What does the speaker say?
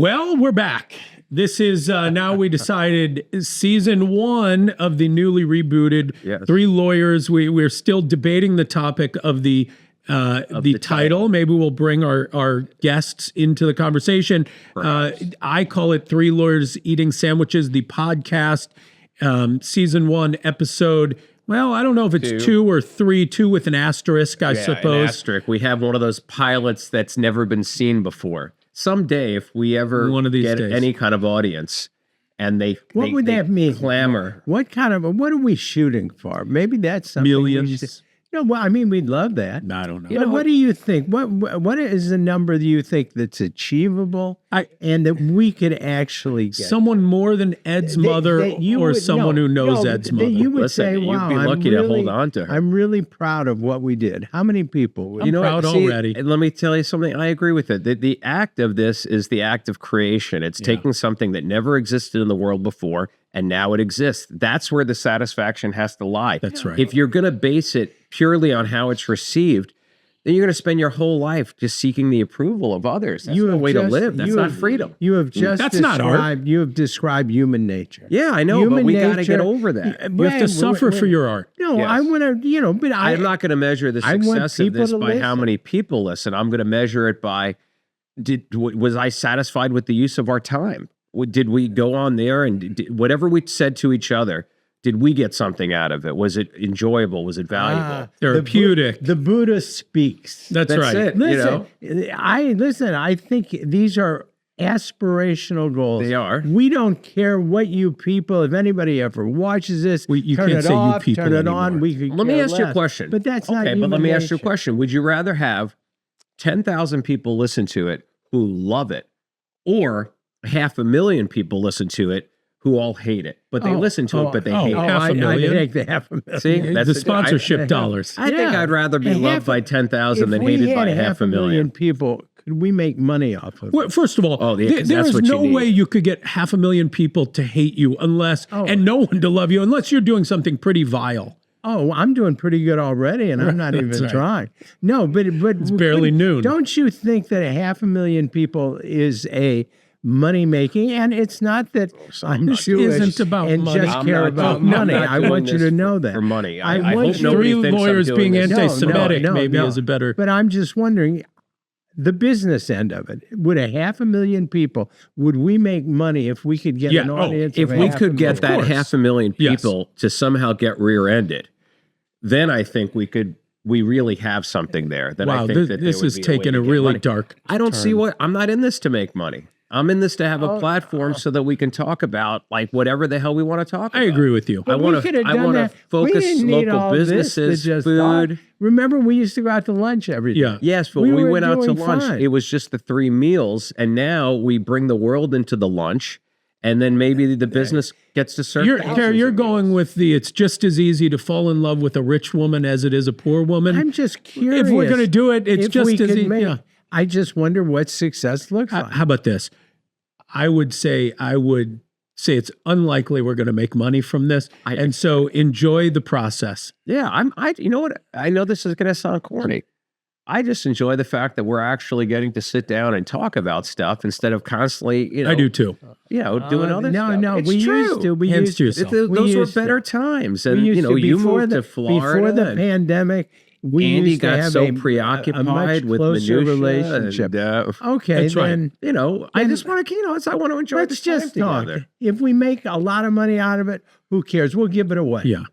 Well, we're back. This is now we decided season 1 of the newly rebooted Yes. Three Lawyers. We're still debating the topic of the title. Maybe we'll bring our guests into the conversation. I call it Three Lawyers Eating Sandwiches, the podcast, season 1, episode. Well, I don't know if it's 2 or 3, 2 with an asterisk, I suppose. An asterisk. We have one of those pilots that's never been seen before. Someday, if we ever One of these get days. any kind of audience, and What would that mean? Clamor. What are we shooting for? Maybe that's something. Millions. No, well, I mean, we'd love that. I don't know. But what do you think? What is the number that you think that's achievable and that we could actually get? Someone more than Ed's mother or someone who knows Ed's mother. You would Listen, say, wow, you'd be lucky to hold on to her. I'm really proud of what we did. How many people? I'm proud already. Let me tell you something. I agree with it. The act of this is the act of creation. It's taking something that never existed in the world before, and now it exists. That's where the satisfaction has to lie. That's right. If you're going to base it purely on how it's received, then you're going to spend your whole life just seeking the approval of others. That's no way to live. That's not freedom. You have just That's not art. You have described human nature. Yeah, I know, but we got to get over that. You have to suffer for your art. No, Yes. I want to, but I'm not going to measure the I want success of people this to by how listen. many people listen. I'm going to measure it by, was I satisfied with the use of our time? Did we go on there and whatever we said to each other, did we get something out of it? Was it enjoyable? Was it valuable? Therapeutic. The Buddha speaks. That's right. it. Listen, I think these are aspirational goals. They are. We don't care what you people, if anybody ever watches this, You turn can't it say you off, people turn it anymore. on. We could Let me care ask you a less. question. But that's not okay. human But let me ask you a nature. question. Would you rather have 10,000 people listen to it who love it, or 500,000 people listen to it who all hate it, but they listen to it, but they hate it? half a I million. take the 500,000. See, The that's sponsorship dollars. I think I'd rather be loved by 10,000 than hated by 500,000. people. Could we make money off of Well, it? first of all, yeah, 'cause there that's is what you no need. way you could get 500,000 people to hate you and no one to love you unless you're doing something pretty vile. Oh, I'm doing pretty good already, and I'm not even right. trying. No, but it's barely noon. Don't you think that 500,000 people is a money making? And it's not that I'm This Jewish isn't about and money. just I'm care not about doing- I'm money. not I doing want you this to know that for money. I I want hope you- nobody Three thinks I'm lawyers doing being this. anti-Semitic maybe is a better. But I'm just wondering, the business end of it. Would 500,000 people? Would we make money if we could get Yeah. an Oh, audience? If of we could get 500,000? that course. 500,000 Yes. people to somehow get rear-ended, then I think we really have something there. Then Wow, I think that this there would is be a way taking to a get really money. dark I don't see I'm not in this to make money. I'm in this to have a platform so that we can talk about like whatever the hell we want to talk about. I agree with you. I We want could have to done that. We focus didn't need local all this to businesses, just food. talk. Remember, we used to go out to lunch every day. Yeah. Yes, but We we were went out to doing lunch. fine. It was just the 3 meals, and now we bring the world into the lunch, and then maybe the business gets to serve. You're going with it's just as easy to fall in love with a rich woman as it is a poor woman. I'm just curious. If we're going to do it, it's if just we as could easy. make- Yeah. I just wonder what success looks like. How about this? I would say it's unlikely we're going to make money from this, and so enjoy the process. Yeah, you know what? I know this is going to sound corny. I just enjoy the fact that we're actually getting to sit down and talk about stuff instead of constantly, I do too. doing other no, stuff. no, It's we true. used to. We Hands used to to. yourself. Those were used to. better times, We and used to. you Before moved the, to Florida. Before the and pandemic, we Andy used to got have so a preoccupied much with closer minutia relationship. and, Okay, That's right. then I just want to, I want to enjoy let's this time just talk. together. If we make a lot of money out of it, who cares? We'll give it away. Yeah.